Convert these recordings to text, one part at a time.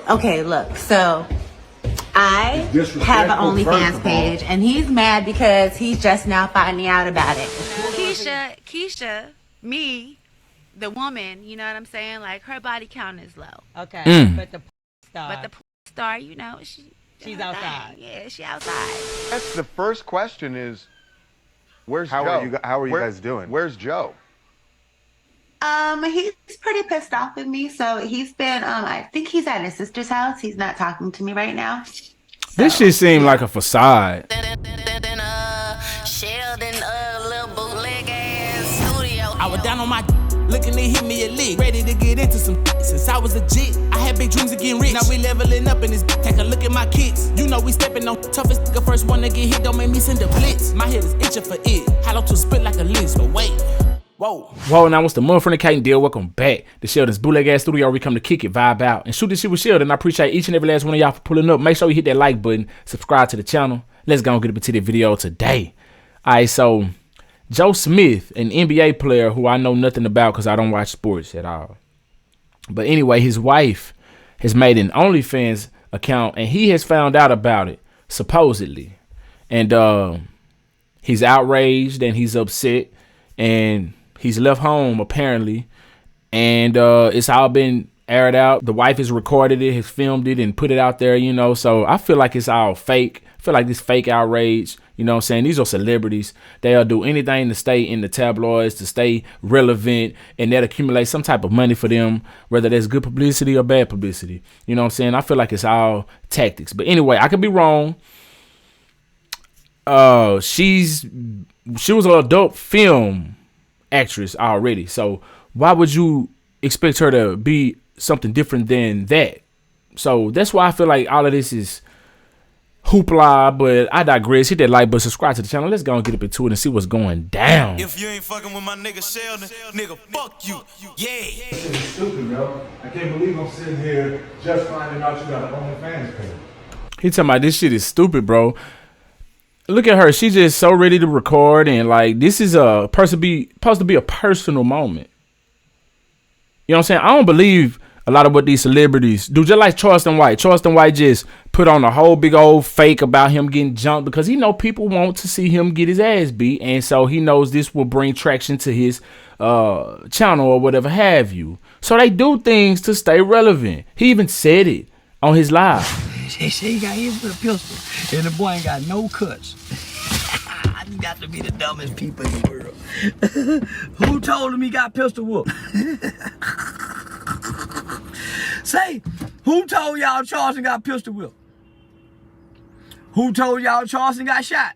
Okay, look, so I have an OnlyFans page, and he's mad because he's just now finding out about it. Keisha, me, the woman, you know what I'm saying? Like, her body count is low. Okay, but the star, you know, she's outside. Yeah, she outside. That's the first question is, where's Joe? How are you guys doing? Where's Joe? He's pretty pissed off with me, so he's been, I think he's at his sister's house. He's not talking to me right now. So, this shit seemed like a facade. Sheldon, little bootleg ass studio. I was down on my looking to hit me a lick, ready to get into some since I was a jit. I had big dreams of getting rich. Now we leveling up in this. Take a look at my kicks. You know we stepping on toughest nigga. First one to get hit, don't make me send a blitz. My head is itching for it. Hollow to split like a list, but wait. Whoa, now what's the motherfucking Kate and deal? Welcome back to Sheldon's bootleg ass studio. We come to kick it, vibe out, and shoot this shit with Sheldon. I appreciate each and every last one of y'all for pulling up. Make sure you hit that like button, subscribe to the channel. Let's go and get into the video today. Alright, so Joe Smith, an NBA player who I know nothing about because I don't watch sports at all. But anyway, his wife has made an OnlyFans account and he has found out about it, supposedly. And he's outraged and he's upset and he's left home apparently. And it's all been aired out. The wife has recorded it, has filmed it and put it out there, you know. So I feel like it's all fake. I feel like this fake outrage. You know what I'm saying? These are celebrities. They'll do anything to stay in the tabloids, to stay relevant, and that accumulate some type of money for them, whether that's good publicity or bad publicity. You know what I'm saying? I feel like it's all tactics. But anyway, I could be wrong. She was an adult film actress already. So why would you expect her to be something different than that? So that's why I feel like all of this is hoopla, but I digress. Hit that like button, subscribe to the channel. Let's go and get up into it and see what's going down. If you ain't fucking with my nigga Sheldon, nigga, fuck you. Yeah. This is stupid, bro. I can't believe I'm sitting here just finding out you got an OnlyFans page. He talking about this shit is stupid, bro. Look at her. She's just so ready to record, and like this is supposed to be a personal moment. You know what I'm saying? I don't believe a lot of what these celebrities do, just like Charleston White. Charleston White just put on a whole big old fake about him getting jumped because he know people want to see him get his ass beat. And so he knows this will bring traction to his channel or whatever have you. So they do things to stay relevant. He even said it on his live. They say he got hit with a pistol and the boy ain't got no cuts. You got to be the dumbest people in the world. Who told him he got pistol whooped? Say, who told y'all Charleston got pistol whipped? Who told y'all Charleston got shot?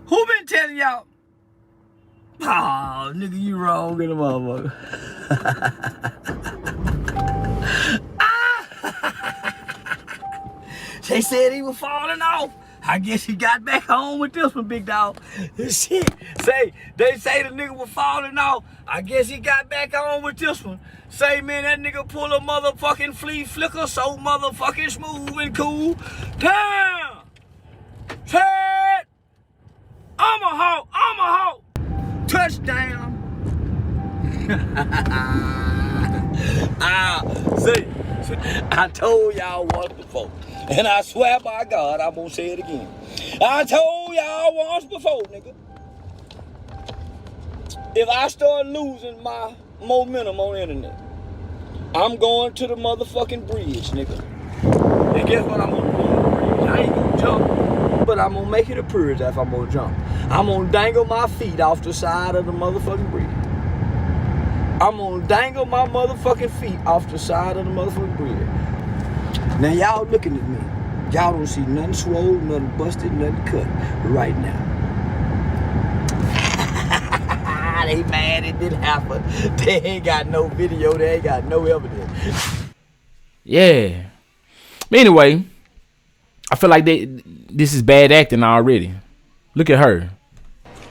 Who been telling y'all? Oh, nigga, you wrong in the motherfucker. They said he was falling off. I guess he got back home with this one, big dog. Shit. They say the nigga was falling off. I guess he got back home with this one. Say, man, that nigga pull a motherfucking flea flicker so motherfucking smooth and cool. Damn! Head! I'm a hoe! Touchdown! See, I told y'all once before, and I swear by God, I'm gonna say it again. I told y'all once before, nigga. If I start losing my momentum on the internet, I'm going to the motherfucking bridge, nigga. And guess what I'm gonna do on the bridge? I ain't gonna jump, but I'm gonna make it a purge if I'm gonna jump. I'm gonna dangle my feet off the side of the motherfucking bridge. I'm gonna dangle my motherfucking feet off the side of the motherfucking bridge. Now y'all looking at me. Y'all don't see nothing swole, nothing busted, nothing cut right now. They mad it didn't happen. They ain't got no video, they ain't got no evidence. Yeah. But anyway, I feel like this is bad acting already. Look at her.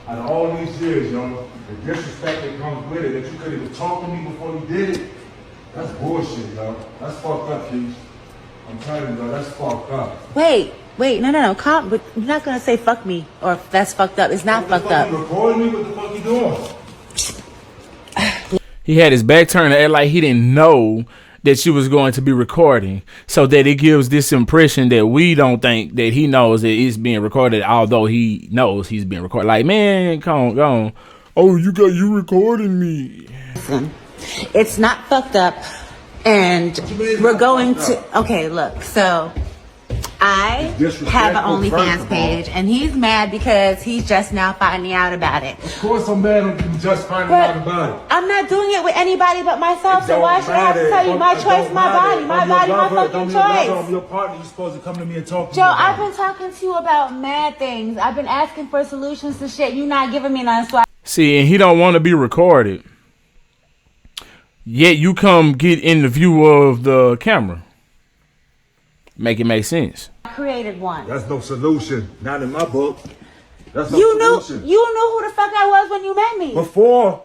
Out of all these years, yo, the disrespect that comes with it, that you could even talk to me before you did it, that's bullshit, yo. That's fucked up, Keith. I'm telling you, yo, that's fucked up. Wait, no, calm. But you're not gonna say fuck me or that's fucked up. It's not fucked up. You recording me? What the fuck you doing? He had his back turned to act like he didn't know that she was going to be recording, so that it gives this impression that we don't think that he knows that it's being recorded, although he knows he's being recorded. Like, man, come on. Oh, you recording me. Listen, it's not fucked up, and we're going to, okay, look, so I have an OnlyFans page, and he's mad because he's just now finding out about it. Of course I'm mad at you just finding out about it. I'm not doing it with anybody but myself, so why should I have to tell you my choice, my body, my fucking choice? I'm your partner, you're supposed to come to me and talk to me. Joe, I've been talking to you about mad things. I've been asking for solutions to shit. You not giving me none, so See, and he don't want to be recorded. Yet you come get in the view of the camera. Make it make sense. I created one. That's no solution. Not in my book. That's no solution. You knew who the fuck I was when you met me. Before,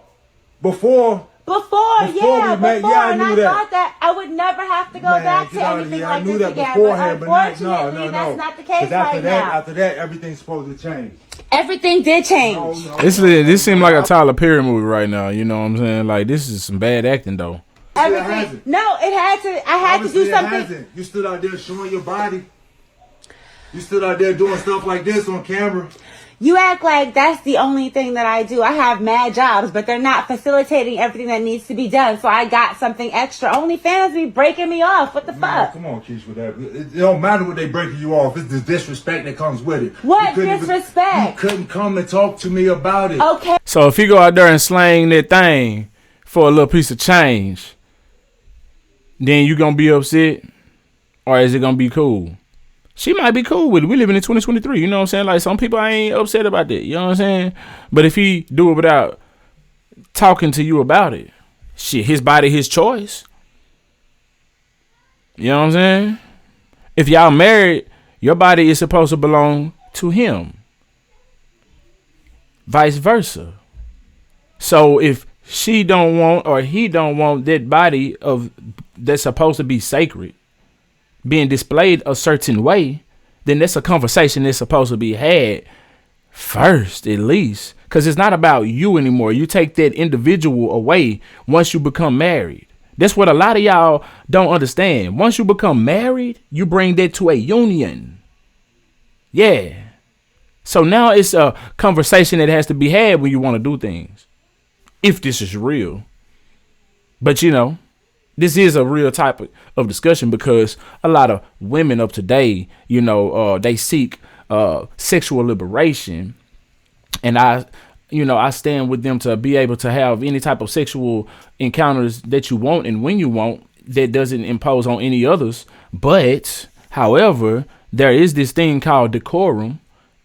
I knew that. thought that I would never have to go back to anything like this again. Beforehand, but no. unfortunately, that's not the case after right now. After that, everything's supposed to change. Everything did change. This seems like a Tyler Perry movie right now. You know what I'm saying? Like, this is some bad acting, though. Everything. No, it had to. I had Obviously, to do something. it hasn't. You stood out there showing your body. You stood out there doing stuff like this on camera. You act like that's the only thing that I do. I have mad jobs, but they're not facilitating everything that needs to be done. So I got something extra. OnlyFans be breaking me off. What the fuck? Come on, Keish, with that. It don't matter what they breaking you off. It's the disrespect that comes with it. What disrespect? You couldn't come and talk to me about it. Okay. So if he go out there and slang that thing for a little piece of change, then you gonna be upset, or is it gonna be cool? She might be cool with it. We living in 2023. You know what I'm saying? Like, some people ain't upset about that. You know what I'm saying? But if he do it without talking to you about it, shit, his body, his choice. You know what I'm saying? If y'all married, your body is supposed to belong to him. Vice versa. So if she don't want, or he don't want, that body of that's supposed to be sacred being displayed a certain way, then that's a conversation that's supposed to be had first, at least. Because it's not about you anymore. You take that individual away once you become married. That's what a lot of y'all don't understand. Once you become married, you bring that to a union. Yeah. So now it's a conversation that has to be had when you want to do things. If this is real. But you know, this is a real type of discussion, because a lot of women of today, you know, they seek sexual liberation. And I stand with them to be able to have any type of sexual encounters that you want and when you want, that doesn't impose on any others. But, however, there is this thing called decorum.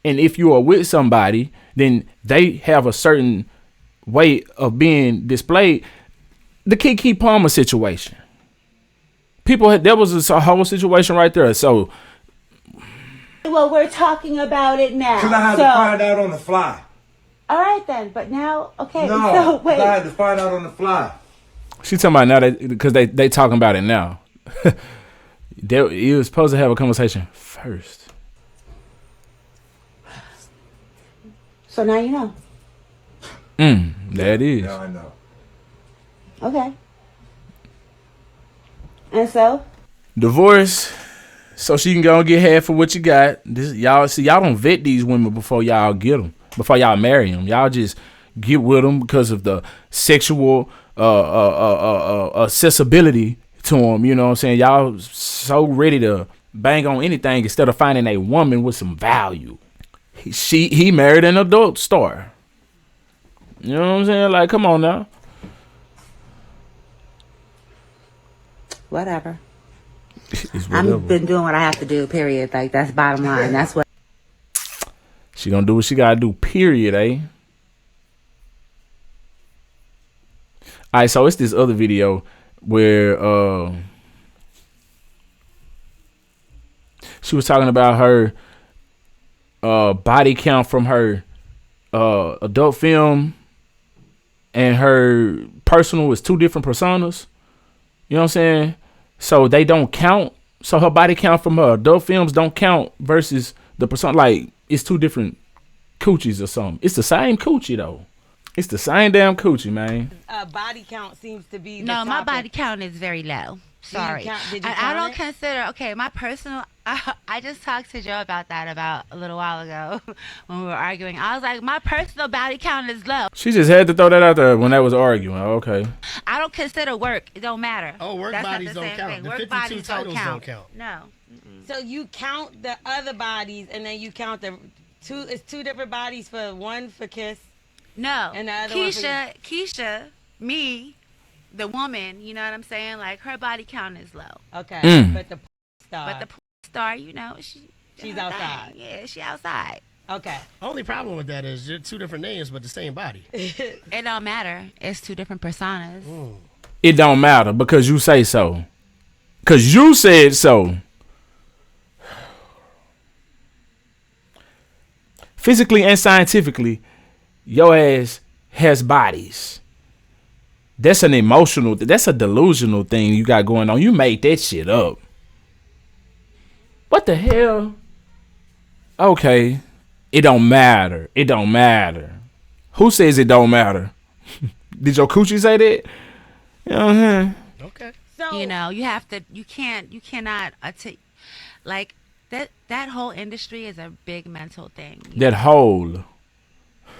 And if you are with somebody, then they have a certain way of being displayed. The Keke Palmer situation. There was a whole situation right there. So, well, we're talking about it now. Because I had to find out on the fly. All right then, but now, okay. No, so wait. I had to find out on the fly. She talking about now because they talking about it now. You was supposed to have a conversation first. So now you know. That is. Now I know. Okay. And so? Divorce, so she can go and get half of what you got. Y'all don't vet these women before y'all get them, before y'all marry them. Y'all just get with them because of the sexual accessibility to them. You know what I'm saying? Y'all so ready to bang on anything instead of finding a woman with some value. He married an adult star. You know what I'm saying? Like, come on now. Whatever. I've been doing what I have to do, period. Like, that's bottom line. That's what. She gonna do what she gotta do, period, eh? Alright, so it's this other video where she was talking about her body count from her adult film and her personal was two different personas. You know what I'm saying? So they don't count. So her body count from her adult films don't count versus the persona. Like, it's two different coochies or something. It's the same coochie though. It's the same damn coochie, man. Body count seems to be No, my body count is very low. Sorry. Did you I don't count it? consider, okay, my personal, I just talked to Joe about that about a little while ago when we were arguing. I was like, my personal body count is low. She just had to throw that out there when that was arguing. Okay. I don't consider work. It don't matter. Oh, work That's bodies not the don't same count. thing. The Work 52 bodies titles don't count. No. So you count the other bodies, and then you count the two. It's two different bodies for one for Kiss. No. And the other one for Keisha, me, the woman, you know what I'm saying? Like, her body count is low. Okay, but the star. But the star, you know, she's outside. Yeah, she outside. Okay. Only problem with that is you're two different names, but the same body. It don't matter. It's two different personas. It don't matter because you say so. Because you said so. Physically and scientifically, your ass has bodies. That's an emotional, that's a delusional thing you got going on. You made that shit up. What the hell? Okay. It don't matter. It don't matter. Who says it don't matter? Did your coochie say that? You know what I'm saying? Okay. So You know, you cannot, like, that whole industry is a big mental thing. That hole.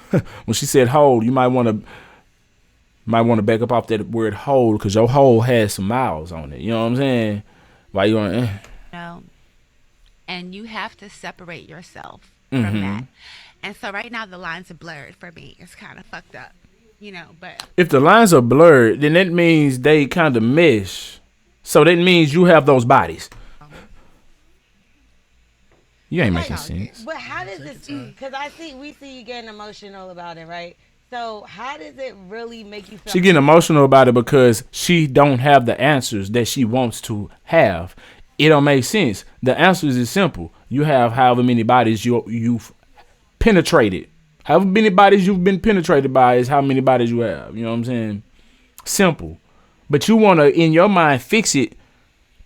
When she said hole, you might want to back up off that word hole because your hole has some miles on it. You know what I'm saying? Why you want? You know, and you have to separate yourself from that. And so right now the lines are blurred for me. It's kind of fucked up, you know. But If the lines are blurred, then that means they kind of mesh. So that means you have those bodies. You ain't making sense. But how does this? Because we see you getting emotional about it, right? So how does it really make you feel? She getting emotional about it because she don't have the answers that she wants to have. It don't make sense. The answers is simple. You have however many bodies you've penetrated. However many bodies you've been penetrated by is how many bodies you have. You know what I'm saying? Simple. But you want to, in your mind, fix it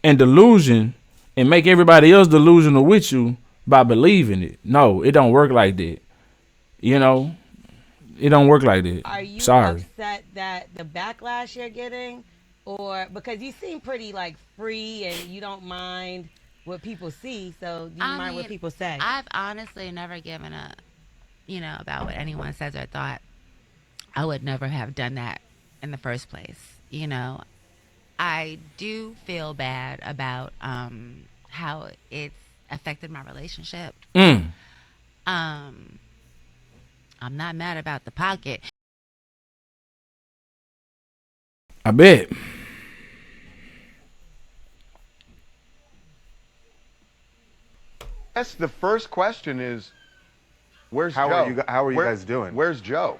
and delusion and make everybody else delusional with you by believing it. No, it don't work like that. You know? It don't work like that. Are you Sorry. upset that the backlash you're getting, or because you seem pretty like free and you don't mind what people see, so you mind what people say? I've honestly never given a, you know, about what anyone says or thought. I would never have done that in the first place. You know, I do feel bad about how it's affected my relationship. I'm not mad about the pocket. I bet. That's the first question is, where's How Joe? are you guys doing? Where's Joe?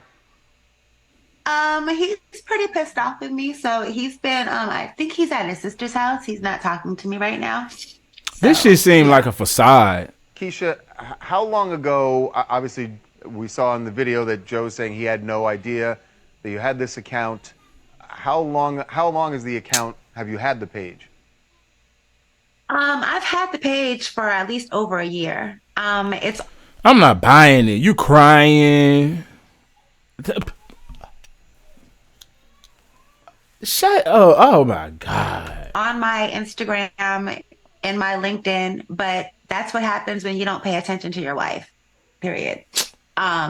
He's pretty pissed off with me, so he's been I think he's at his sister's house. He's not talking to me right now. This shit seemed like a facade. Keisha, how long ago, obviously we saw in the video that Joe's saying he had no idea that you had this account. How long is the account, have you had the page? I've had the page for at least over a year. I'm not buying it. You crying. Shut up. Oh my God. On my Instagram and my LinkedIn, but that's what happens when you don't pay attention to your wife. Period.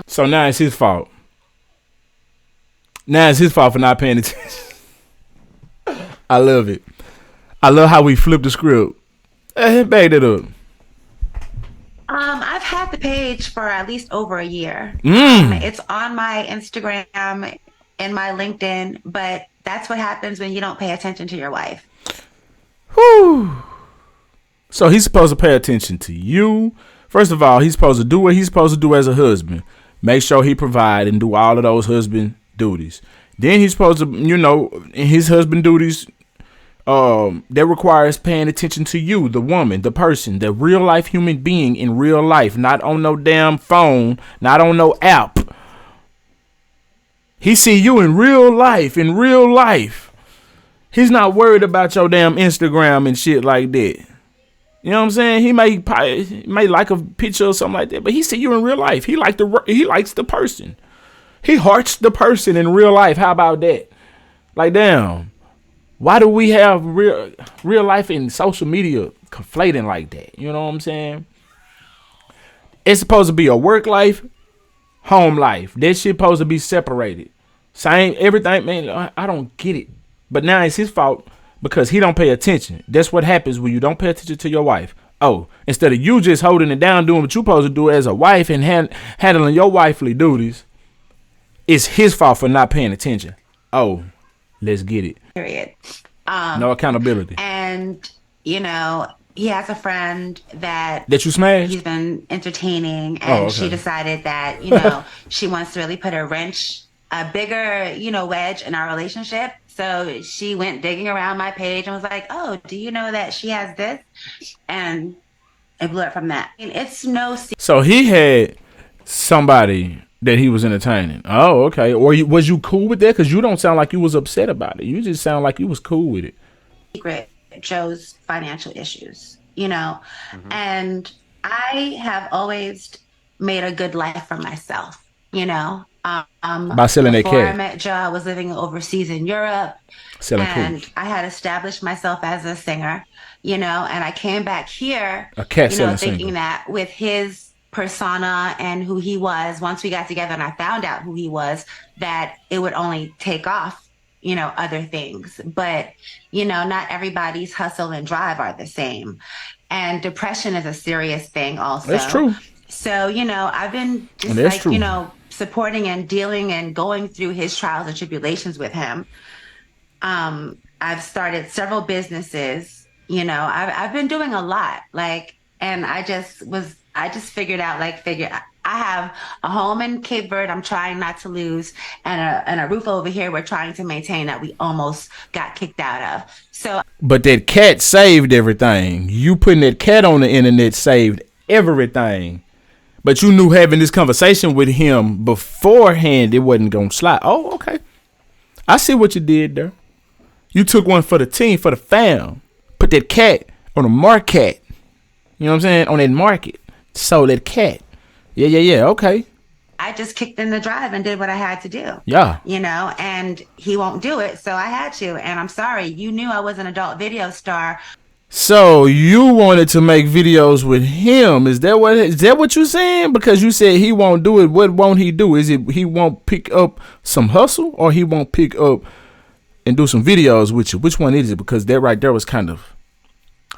So now it's his fault. Now it's his fault for not paying attention. I love it. I love how we flip the script. Bag it up. I've had the page for at least over a year. It's on my Instagram and my LinkedIn, but that's what happens when you don't pay attention to your wife. Whew. So he's supposed to pay attention to you. First of all, he's supposed to do what he's supposed to do as a husband. Make sure he provide and do all of those husband duties. Then he's supposed to, you know, in his husband duties, that requires paying attention to you, the woman, the person, the real life human being in real life, not on no damn phone, not on no app. He see you in real life, He's not worried about your damn Instagram and shit like that. You know what I'm saying? He may like a picture or something like that, but he see you in real life. He likes the person. He hearts the person in real life. How about that? Like, damn. Why do we have real life and social media conflating like that? You know what I'm saying? It's supposed to be a work life, home life. That shit supposed to be separated. Same everything, man. I don't get it. But now it's his fault because he don't pay attention. That's what happens when you don't pay attention to your wife. Oh, instead of you just holding it down, doing what you're supposed to do as a wife and handling your wifely duties, it's his fault for not paying attention. Oh, let's get it. Period. No accountability. And, you know, he has a friend that you smashed? He's been entertaining, and she decided that, you know, she wants to really put a bigger, you know, wedge in our relationship. So she went digging around my page and was like, oh, do you know that she has this? And it blew up from that. And it's no secret. So he had somebody that he was entertaining. Oh, okay. Or was you cool with that? Because you don't sound like you was upset about it. You just sound like you was cool with it. Secret Joe's financial issues, you know, and I have always made a good life for myself, you know. By selling that cat. Before I met Joe, I was living overseas in Europe, and I had established myself as a singer, you know, and I came back here, thinking singer. that with his persona and who he was, once we got together and I found out who he was, that it would only take off, you know, other things. But, you know, not everybody's hustle and drive are the same. And depression is a serious thing also. That's true. So, you know, I've been just you know, supporting and dealing and going through his trials and tribulations with him. I've started several businesses, you know, I've been doing a lot, like, and I just figured out, I have a home in Cape Verde I'm trying not to lose, and a roof over here we're trying to maintain that we almost got kicked out of. So, but that cat saved everything. You putting that cat on the internet saved everything. But you knew having this conversation with him beforehand, it wasn't going to slide. Oh, okay. I see what you did there. You took one for the team, for the fam. Put that cat on the market. You know what I'm saying? On that market. Sold that cat. Yeah. Okay. I just kicked in the drive and did what I had to do. Yeah. You know, and he won't do it, so I had to. And I'm sorry, you knew I was an adult video star. So you wanted to make videos with him. Is that what you're saying? Because you said he won't do it. What won't he do? Is it he won't pick up some hustle, or he won't pick up and do some videos with you? Which one is it? Because that right there was kind of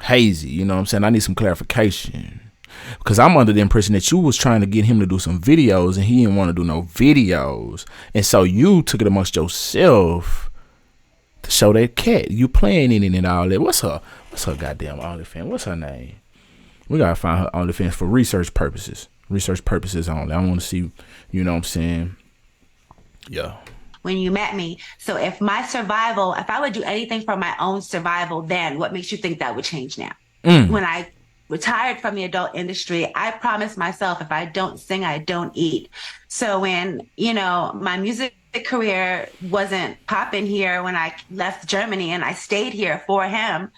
hazy. You know what I'm saying? I need some clarification. Because I'm under the impression that you was trying to get him to do some videos and he didn't want to do no videos. And so you took it amongst yourself to show that cat. You playing in it and all that. What's her goddamn OnlyFans? What's her name? We gotta find her OnlyFans for research purposes. Research purposes only. I want to see, you know what I'm saying? Yeah. When you met me. So if I would do anything for my own survival then, what makes you think that would change now? When I retired from the adult industry, I promised myself if I don't sing, I don't eat. So when, you know, my music career wasn't popping here when I left Germany and I stayed here for him,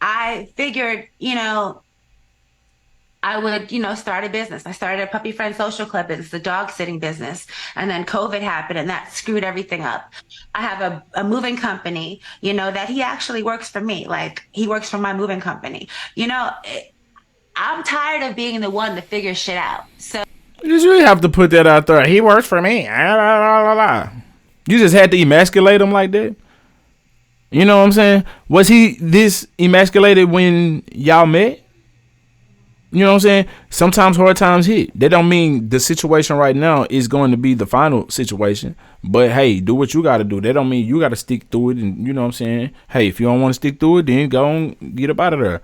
I figured, you know, I would, you know, start a business. I started a puppy friend social club. It's a dog sitting business. And then COVID happened and that screwed everything up. I have a moving company, you know, that he actually works for me. Like, he works for my moving company. You know, I'm tired of being the one to figure shit out. So you just really have to put that out there. He works for me. You just had to emasculate him like that. You know what I'm saying? Was he this emasculated when y'all met? You know what I'm saying? Sometimes hard times hit. That don't mean the situation right now is going to be the final situation. But hey, do what you got to do. That don't mean you got to stick through it. And you know what I'm saying? Hey, if you don't want to stick through it, then go and get up out of there.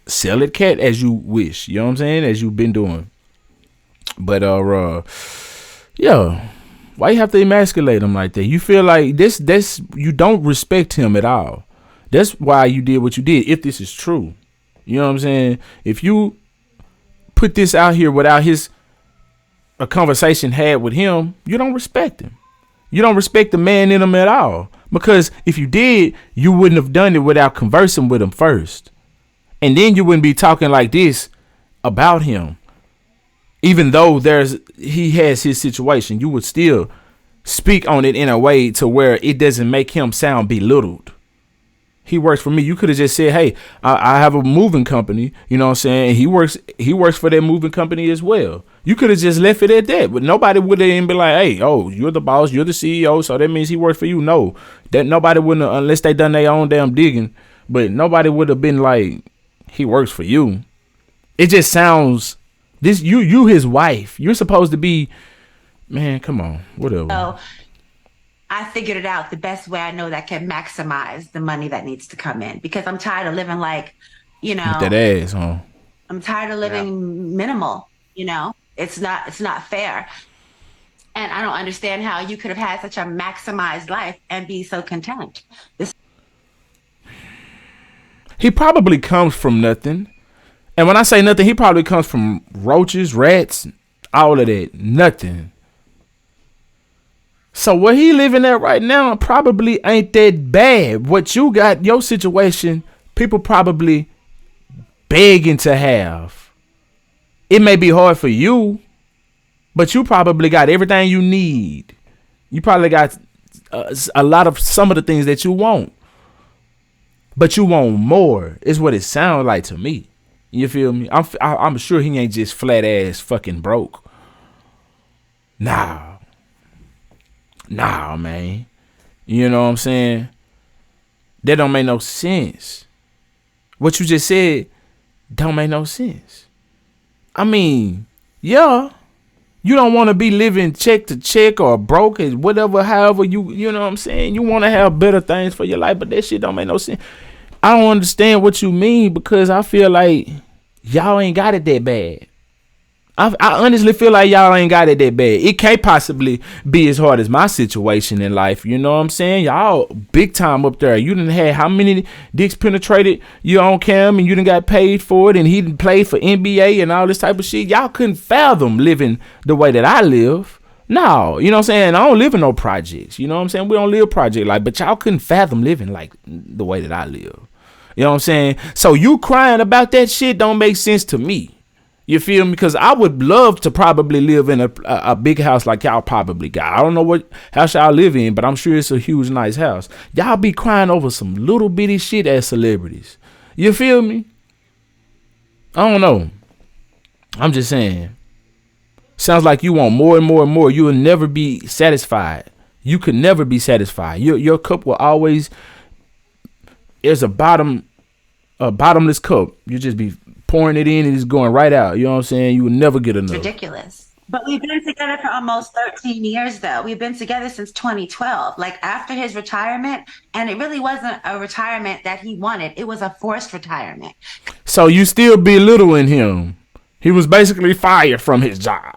Sell it cat as you wish. You know what I'm saying? As you've been doing. But yeah. Why you have to emasculate him like that? You feel like this you don't respect him at all. That's why you did what you did, if this is true. You know what I'm saying? If you put this out here without a conversation had with him, you don't respect him. You don't respect the man in him at all. Because if you did, you wouldn't have done it without conversing with him first. And then you wouldn't be talking like this about him. Even though he has his situation, you would still speak on it in a way to where it doesn't make him sound belittled. he works for me. You could have just said, hey, I have a moving company. You know what I'm saying? He works for that moving company as well. You could have just left it at that, but nobody would have even been like, hey, oh, you're the boss, you're the CEO, so that means he works for you. No, that nobody wouldn't have, unless they done their own damn digging, but nobody would have been like, he works for you. It just sounds, this you his wife. You're supposed to be, man, come on, whatever. So I figured it out the best way I know that can maximize the money that needs to come in, because I'm tired of living like, you know, with that ass, huh? I'm tired of living minimal, you know. It's not fair. And I don't understand how you could have had such a maximized life and be so content. He probably comes from nothing. And when I say nothing, he probably comes from roaches, rats, all of that. Nothing. So where he living at right now probably ain't that bad. What you got, your situation, people probably begging to have. It may be hard for you, but you probably got everything you need. You probably got a lot of some of the things that you want. But you want more, is what it sounds like to me. You feel me? I'm sure he ain't just flat ass fucking broke. Nah, man. You know what I'm saying? That don't make no sense. What you just said don't make no sense. I mean, yeah, you don't want to be living check to check or broke or whatever, however you know what I'm saying? You want to have better things for your life, but that shit don't make no sense. I don't understand what you mean, because I feel like y'all ain't got it that bad. I honestly feel like y'all ain't got it that bad. It can't possibly be as hard as my situation in life. You know what I'm saying? Y'all big time up there. You done had how many dicks penetrated you on cam, and you done got paid for it, and he done played for NBA and all this type of shit. Y'all couldn't fathom living the way that I live. No, you know what I'm saying? I don't live in no projects. You know what I'm saying? We don't live project like, but y'all couldn't fathom living like the way that I live. You know what I'm saying? So you crying about that shit don't make sense to me. You feel me? Because I would love to probably live in a big house like y'all probably got. I don't know what house y'all live in, but I'm sure it's a huge, nice house. Y'all be crying over some little bitty shit as celebrities. You feel me? I don't know. I'm just saying. Sounds like you want more and more and more. You will never be satisfied. You could never be satisfied. Your cup will always, there's a bottomless cup. You just be pouring it in and it's going right out. You know what I'm saying? You will never get enough. Ridiculous. But we've been together for almost 13 years, though. We've been together since 2012, like after his retirement. And it really wasn't a retirement that he wanted. It was a forced retirement. So you still belittling him. He was basically fired from his job.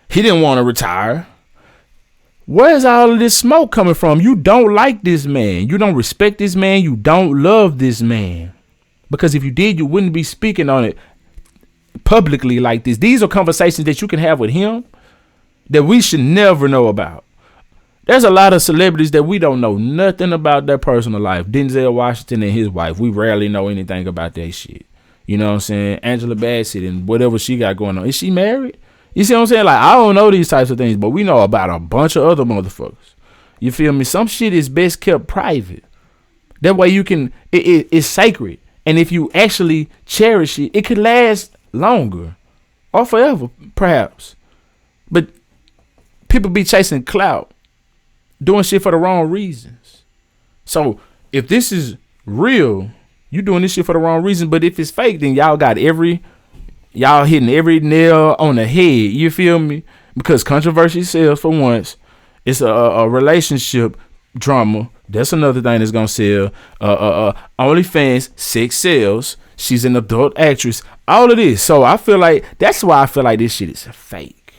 He didn't want to retire. Where's all of this smoke coming from? You don't like this man. You don't respect this man. You don't love this man. Because if you did, you wouldn't be speaking on it publicly like this. These are conversations that you can have with him that we should never know about. There's a lot of celebrities that we don't know nothing about their personal life. Denzel Washington and his wife, we rarely know anything about that shit. You know what I'm saying? Angela Bassett and whatever she got going on. Is she married? You see what I'm saying? Like, I don't know these types of things, but we know about a bunch of other motherfuckers. You feel me? Some shit is best kept private. That way you can, it's sacred. And if you actually cherish it, it could last longer or forever, perhaps. But people be chasing clout, doing shit for the wrong reasons. So if this is real, you doing this shit for the wrong reason. But if it's fake, then y'all hitting every nail on the head. You feel me? Because controversy sells for once. It's a relationship drama. That's another thing that's gonna sell. OnlyFans, sex sells. She's an adult actress. All of this. So I feel like that's why I feel like this shit is fake.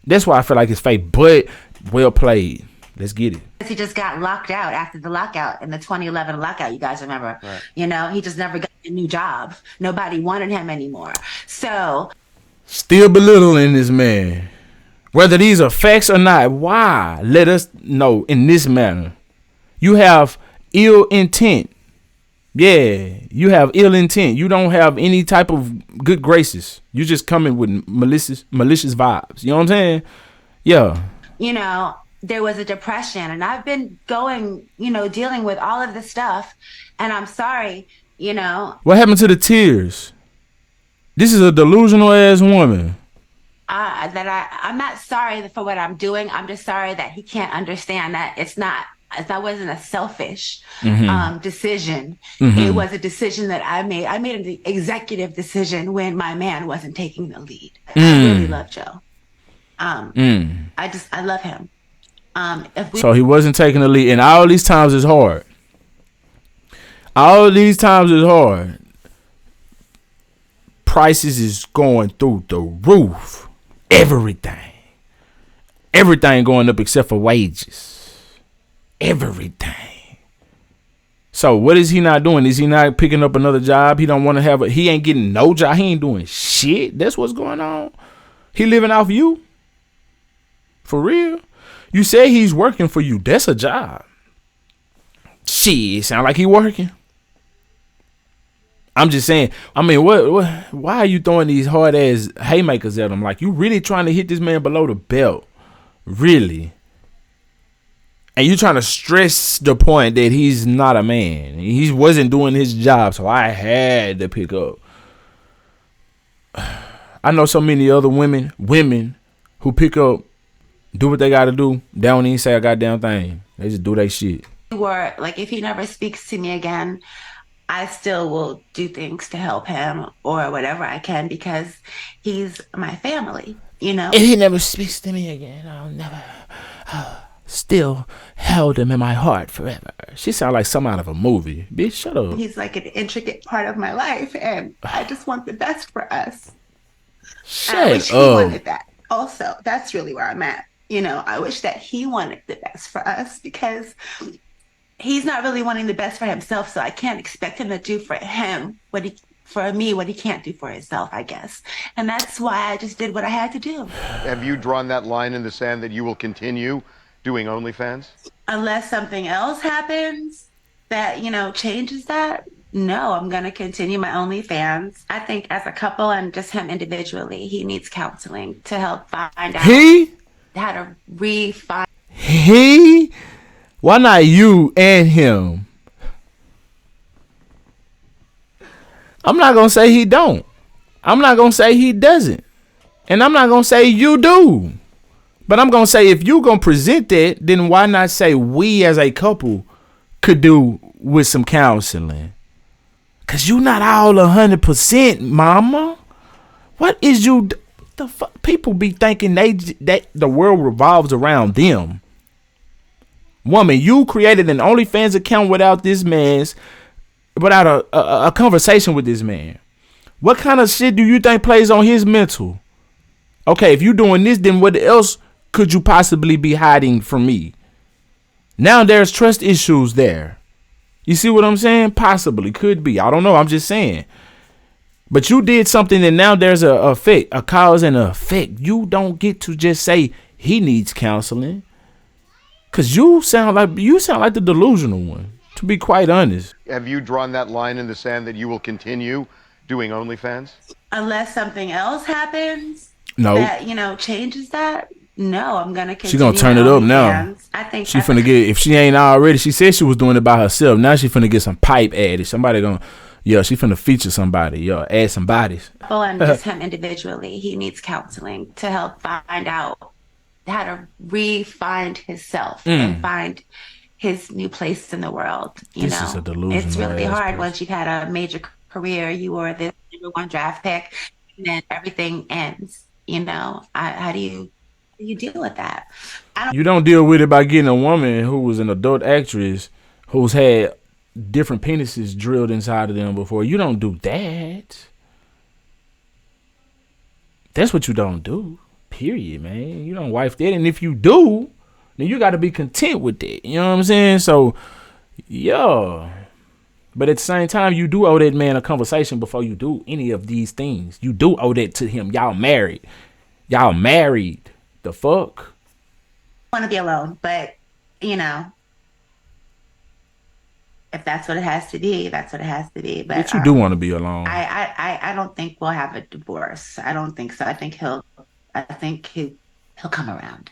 That's why I feel like it's fake, but well played. Let's get it. He just got locked out after the lockout, in the 2011 lockout. You guys remember? Right. You know, he just never got a new job. Nobody wanted him anymore. So still belittling this man. Whether these are facts or not, why? Let us know in this manner. You have ill intent. Yeah, you have ill intent. You don't have any type of good graces. You just coming with malicious vibes. You know what I'm saying? Yeah. You know, there was a depression, and I've been going, you know, dealing with all of this stuff, and I'm sorry, you know. What happened to the tears? This is a delusional ass woman. I'm not sorry for what I'm doing. I'm just sorry that he can't understand that that wasn't a selfish decision. It was a decision that I made. I made an executive decision when my man wasn't taking the lead. I really love Joe. I love him. So he wasn't taking the lead, and all these times is hard. All these times is hard. Prices is going through the roof. Everything going up except for wages. Everything. So what is he not doing? Is he not picking up another job? He don't want to he ain't getting no job. He ain't doing shit. That's what's going on. He living off you. For real. You say he's working for you. That's a job. Shit, sound like he working. I'm just saying, I mean, why are you throwing these hard ass haymakers at him? Like, you really trying to hit this man below the belt. Really. And you trying to stress the point that he's not a man. He wasn't doing his job, so I had to pick up. I know so many other women who pick up, do what they got to do. They don't even say a goddamn thing. They just do their shit. Or, like, if he never speaks to me again, I still will do things to help him or whatever I can because he's my family, you know? If he never speaks to me again, I'll still held him in my heart forever. She sound like some out of a movie. Bitch, shut up. He's like an intricate part of my life, and I just want the best for us. I wish he wanted that. Also, that's really where I'm at. You know, I wish that he wanted the best for us because he's not really wanting the best for himself, so I can't expect him to do for him what he can't do for himself, I guess. And that's why I just did what I had to do. Have you drawn that line in the sand that you will continue doing OnlyFans? Unless something else happens that, you know, changes that, no, I'm going to continue my OnlyFans. I think as a couple and just him individually, he needs counseling to help find out how to refine. Why not you and him? I'm not going to say he don't. I'm not going to say he doesn't. And I'm not going to say you do. But I'm going to say if you going to present that, then why not say we as a couple could do with some counseling? Because you not all 100%, mama. What is you... The fuck? People be thinking that the world revolves around them. Woman, you created an OnlyFans account without a conversation with this man. What kind of shit do you think plays on his mental? Okay, if you doing this, then what else could you possibly be hiding from me? Now there's trust issues there. You see what I'm saying? Possibly, could be. I don't know. I'm just saying. But you did something and now there's a effect, a cause and an effect. You don't get to just say he needs counseling. Cause you sound like the delusional one, to be quite honest. Have you drawn that line in the sand that you will continue doing OnlyFans? Unless something else happens that, you know, changes that, no, I'm gonna continue. She gonna turn it up now. I think she finna get, if she ain't already, she said she was doing it by herself. Now she finna get some pipe added. Somebody gonna, she finna feature somebody, add some bodies. Well, and just him individually, he needs counseling to help find out how to re-find himself and find his new place in the world. You know, is a delusional it's really hard person. once you've had a major career. You were the #1 draft pick, and then everything ends. You know, how do you deal with that? You don't deal with it by getting a woman who was an adult actress who's had different penises drilled inside of them before. You don't do that. That's what you don't do. Period, man. You don't wife that. And if you do, then you got to be content with that. You know what I'm saying? So, But at the same time, you do owe that man a conversation before you do any of these things. You do owe that to him. Y'all married. The fuck? I want to be alone, but, you know, if that's what it has to be, that's what it has to be. But you do want to be alone. I don't think we'll have a divorce. I don't think so. I think He'll come around.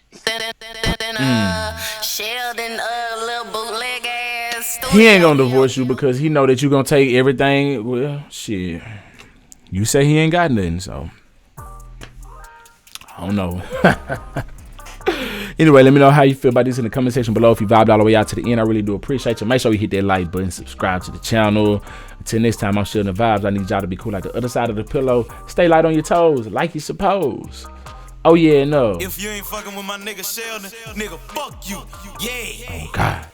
Sheldon, little bootleg ass. He ain't gonna divorce you because he know that you gonna take everything. Well, shit. You say he ain't got nothing, so I don't know. Anyway, let me know how you feel about this in the comment section below. If you vibed all the way out to the end, I really do appreciate you. Make sure you hit that like button, subscribe to the channel. Until next time, I'm SheldonVybez. I need y'all to be cool like the other side of the pillow. Stay light on your toes, like you suppose. Oh yeah, no. If you ain't fucking with my nigga Sheldon, nigga, fuck you. Yeah. Oh God.